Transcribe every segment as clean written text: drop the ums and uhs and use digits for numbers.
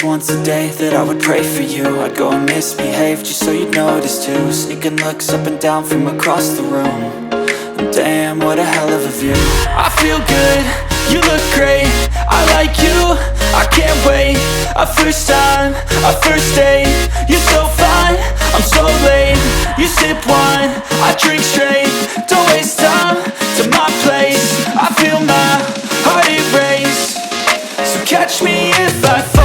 was once a day that I would pray for you. I'd go and misbehave just so you'd notice too. Sneaking looks up and down from across the room. And damn, what a hell of a view. I feel good, you look great, I like you, I can't wait. A first time, a first date, you're so fine, I'm so late. You sip wine, I drink straight, don't waste time to my place. I feel my heart erase, so catch me if I fall.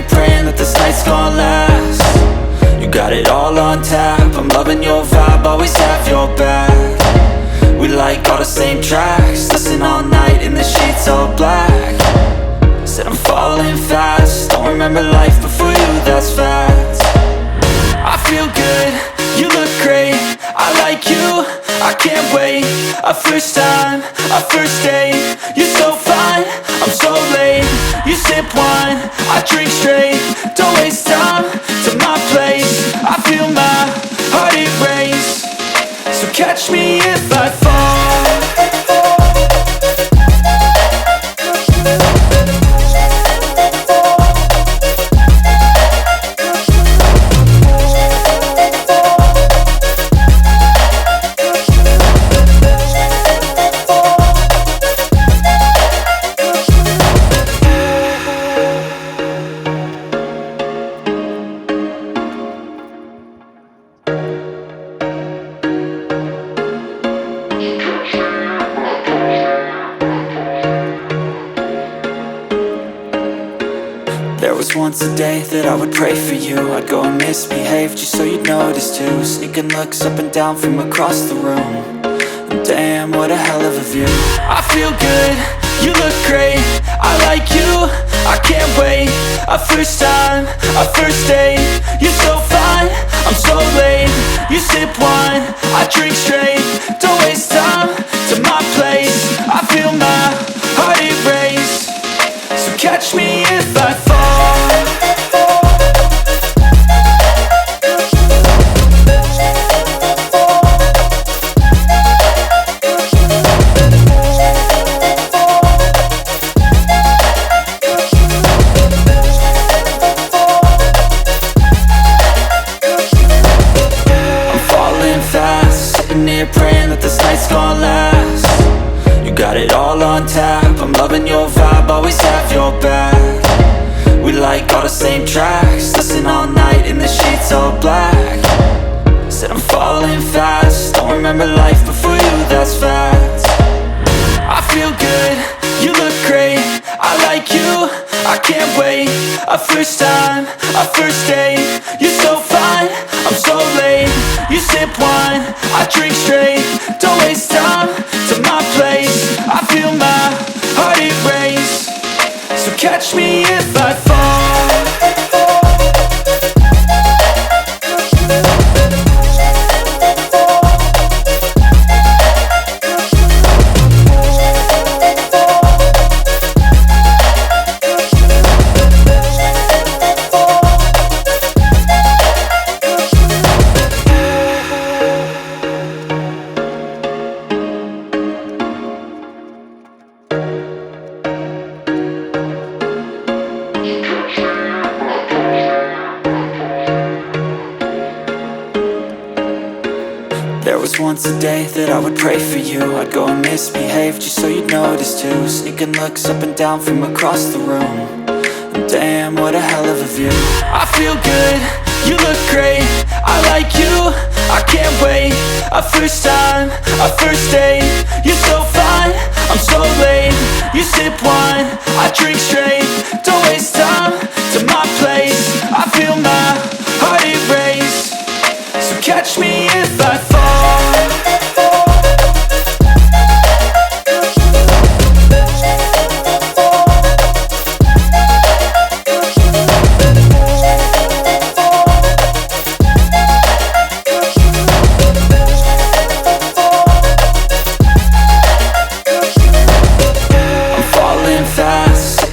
Praying that this night's gonna last. You got it all on tap, I'm loving your vibe, always have your back. We like all the same tracks, listen all night in the sheets all black. Said I'm falling fast, don't remember life before you, that's fact. I feel good, you look great, I like you, I can't wait. A first time, a first date, you're so fine, I'm so late. You sip wine, I drink straight, don't waste time to my place. I feel my heart erase, so catch me if I fall. There was once a day that I would pray for you. I'd go and misbehave just so you'd notice too. Sneaking looks up and down from across the room. And damn, what a hell of a view. I feel good, you look great, I like you, I can't wait. A first time, a first date, you're so fine, I'm so late. You sip wine, I drink straight, don't waste time to my place. I feel my heart erase, so catch me if I fall. Praying that this night's gonna last. You got it all on tap, I'm loving your vibe, always have your back. We like all the same tracks, listen all night in the sheets all black. Said I'm falling fast, don't remember life before you, that's fact. I feel good, you look great, I like you, I can't wait. A first time, a first date, you're so fine, I'm so late. You sip wine, I drink straight, don't waste time to my place. I feel my heart erase, so catch me if I fall. There was once a day that I would pray for you. I'd go and misbehave just so you'd notice too. Sneaking looks up and down from across the room. And damn, what a hell of a view. I feel good, you look great, I like you, I can't wait. A first time, a first date, you're so fine, I'm so late. You sip wine, I drink straight, don't waste time to my place. I feel my heart erase, so catch me if I fall.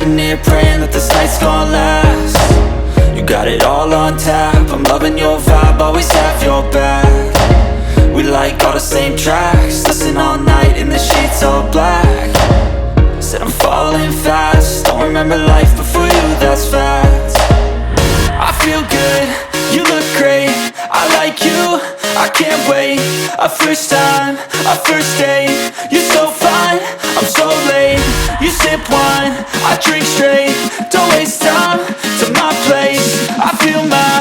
sitting here praying that this night's gonna last. You got it all on tap, I'm loving your vibe, always have your back. We like all the same tracks, listen all night in the sheets all black. Said I'm falling fast, don't remember life before you, that's fact. I feel good, you look great, I like you, I can't wait. A first time, a first date, you're so fine, I'm so late. You sip wine, I drink straight, don't waste time to my place. I feel my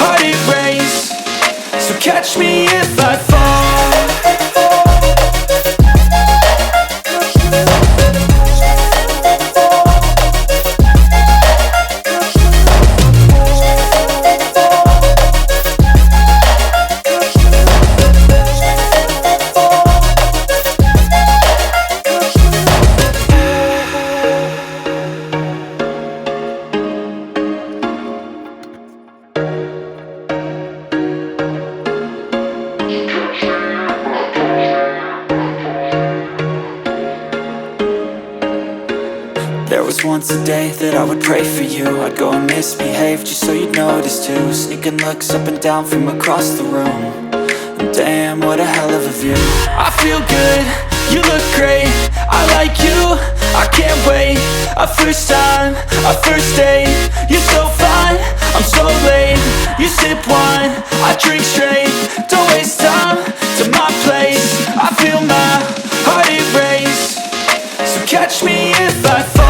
heart erase, so catch me if I fall. There was once a day that I would pray for you. I'd go and misbehave just so you'd notice too. Sneaking looks up and down from across the room, and damn, what a hell of a view. I feel good, you look great, I like you, I can't wait. A first time, a first date, you're so fine, I'm so late. You sip wine, I drink straight, don't waste time to my place. I feel my heart erase, so catch me if I fall.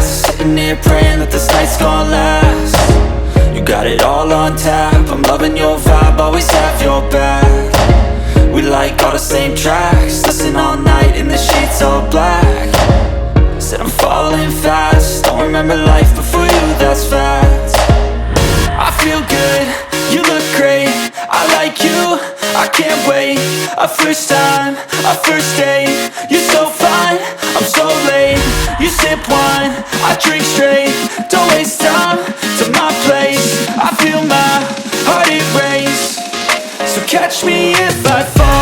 Sitting here praying that this night's gonna last. You got it all on tap, I'm loving your vibe, always have your back. We like all the same tracks, listen all night in the sheets all black. Said I'm falling fast, don't remember life before you, that's fact. I feel good, you look great, I like you, I can't wait. A first time, a first date, you're so fine, I'm so late. You sip wine, I drink straight, don't waste time to my place. I feel my heart erase, so catch me if I fall.